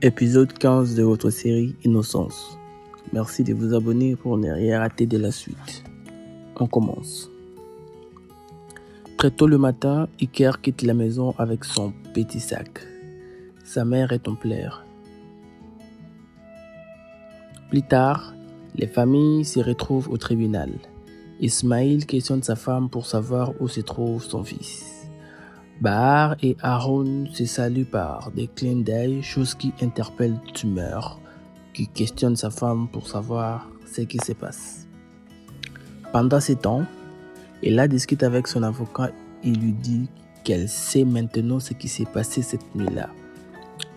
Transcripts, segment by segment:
Épisode 15 de votre série Innocence. Merci de vous abonner pour ne rien rater de la suite. On commence. Très tôt le matin, Iker quitte la maison avec son petit sac. Sa mère est en pleurs. Plus tard, les familles se retrouvent au tribunal. Ismaïl questionne sa femme pour savoir où se trouve son fils. Bahar et Aaron se saluent par des clins d'œil, chose qui interpelle Tumeur, qui questionne sa femme pour savoir ce qui se passe. Pendant ce temps, Ella discute avec son avocat et lui dit qu'elle sait maintenant ce qui s'est passé cette nuit-là.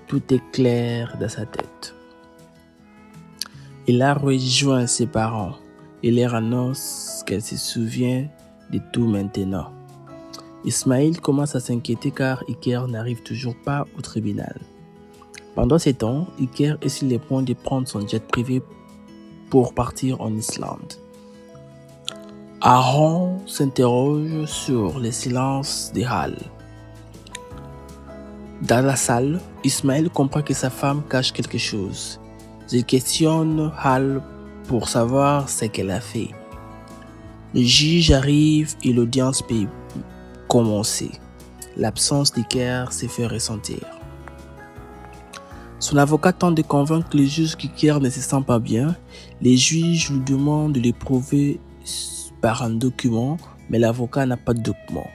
Tout est clair dans sa tête. Ella rejoint ses parents et leur annonce qu'elle se souvient de tout maintenant. Ismaïl commence à s'inquiéter car Iker n'arrive toujours pas au tribunal. Pendant ce temps, Iker est sur le point de prendre son jet privé pour partir en Islande. Aaron s'interroge sur le silence des Hal. Dans la salle, Ismaïl comprend que sa femme cache quelque chose. Il questionne Hal pour savoir ce qu'elle a fait. Le juge arrive et l'audience peut commencer. L'absence d'Iker se fait ressentir. Son avocat tente de convaincre le juge qu'Iker ne se sent pas bien. Les juges lui demandent de le prouver par un document, mais l'avocat n'a pas de document.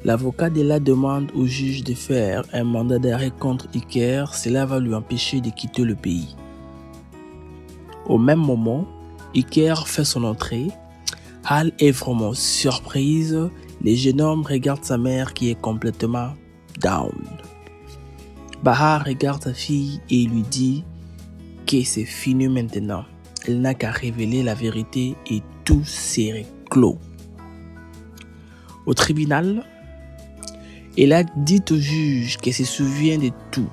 L'avocat de la demande au juge de faire un mandat d'arrêt contre Iker, cela va lui empêcher de quitter le pays. Au même moment, Iker fait son entrée. Hal est vraiment surprise. Le jeune homme regarde sa mère qui est complètement down. Bahar regarde sa fille et lui dit que c'est fini maintenant. Elle n'a qu'à révéler la vérité et tout serait clos. Au tribunal, elle a dit au juge qu'elle se souvient de tout.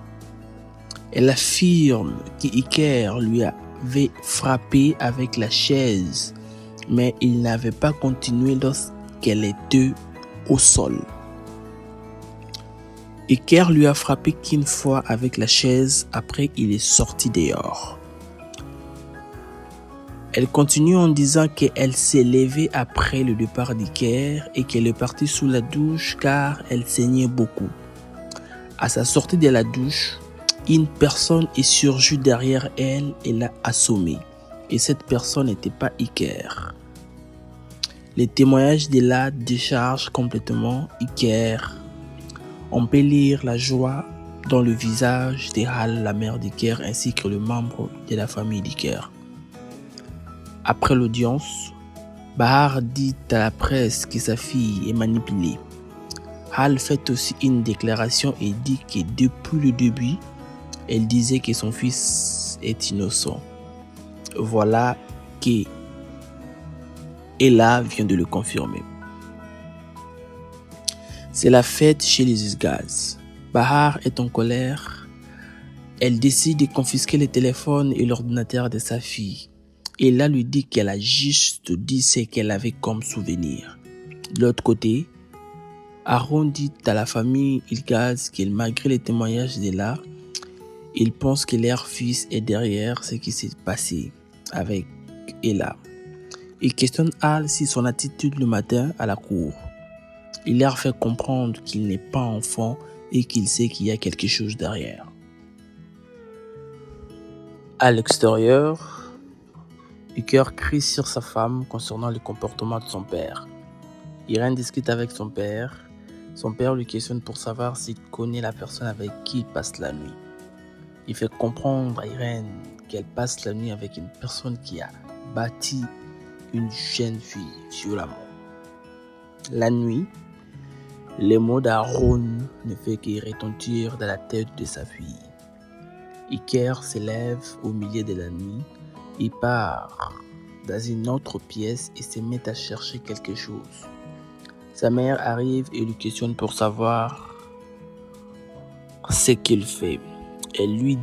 Elle affirme qu'Iker lui avait frappé avec la chaise, mais il n'avait pas continué lorsqu'elle était au sol. Iker lui a frappé qu'une fois avec la chaise, après il est sorti dehors. Elle continue en disant qu'elle s'est levée après le départ d'Iker et qu'elle est partie sous la douche car elle saignait beaucoup. À sa sortie de la douche, une personne est surgie derrière elle et l'a assommée. Et cette personne n'était pas Iker. Les témoignages de la déchargent complètement Iker. On peut lire la joie dans le visage de Hal, la mère d'Iker, ainsi que le membre de la famille d'Iker. Après l'audience, Bahar dit à la presse que sa fille est manipulée. Hal fait aussi une déclaration et dit que depuis le début, elle disait que son fils est innocent. Voilà que Ella vient de le confirmer. C'est la fête chez les Usgaz. Bahar est en colère. Elle décide de confisquer le téléphone et l'ordinateur de sa fille. Ella lui dit qu'elle a juste dit ce qu'elle avait comme souvenir. De l'autre côté, Aaron dit à la famille Usgaz que malgré les témoignages d'Ella, il pense que leur fils est derrière ce qui s'est passé avec Ella. Il questionne Hal sur son attitude le matin à la cour. Il leur fait comprendre qu'il n'est pas enfant et qu'il sait qu'il y a quelque chose derrière. À l'extérieur, Iker crie sur sa femme concernant le comportement de son père. Irène discute avec son père. Son père lui questionne pour savoir s'il connaît la personne avec qui il passe la nuit. Il fait comprendre à Irène qu'elle passe la nuit avec une personne qui a battu une jeune fille violemment. La nuit, les mots d'Aaron ne fait que retentir dans la tête de sa fille. Iker se lève au milieu de la nuit et part dans une autre pièce et se met à chercher quelque chose. Sa mère arrive et lui questionne pour savoir ce qu'il fait. Elle lui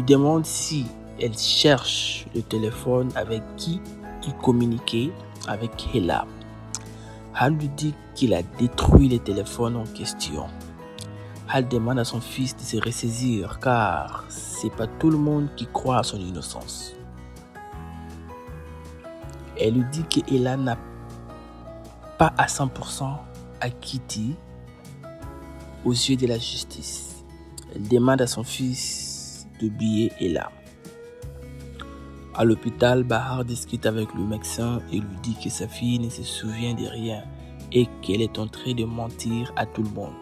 demande si elle cherche le téléphone avec qui il communiquait avec Ella. Hal lui dit qu'il a détruit le téléphone en question. Hal demande à son fils de se ressaisir car c'est pas tout le monde qui croit à son innocence. Elle lui dit qu'Ella n'a pas à 100% acquitté aux yeux de la justice. Elle demande à son fils d'oublier Ella. À l'hôpital, Bahar discute avec le médecin et lui dit que sa fille ne se souvient de rien et qu'elle est en train de mentir à tout le monde.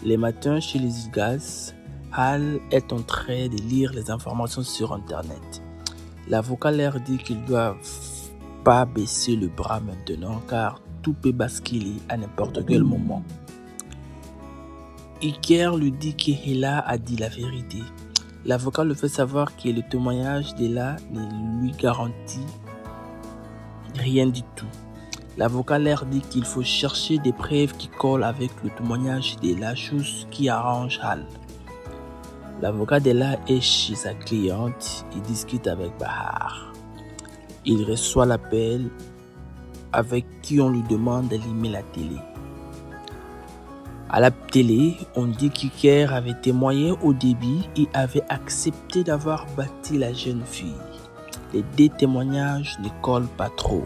Les matins chez les Ilgaz, Hal est en train de lire les informations sur Internet. L'avocat leur dit qu'ils ne doivent pas baisser le bras maintenant car tout peut basculer à n'importe quel moment. Iker lui dit qu'Ella a dit la vérité. L'avocat le fait savoir que le témoignage d'Ella ne lui garantit rien du tout. L'avocat leur dit qu'il faut chercher des preuves qui collent avec le témoignage d'Ella, chose qui arrange Hal. L'avocat d'Ella est chez sa cliente et discute avec Bahar. Il reçoit l'appel avec qui on lui demande d'allumer la télé. À la télé, on dit qu'Iker avait témoigné au début et avait accepté d'avoir battu la jeune fille. Les deux témoignages ne collent pas trop.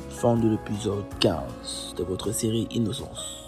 Fin de l'épisode 15 de votre série Innocence.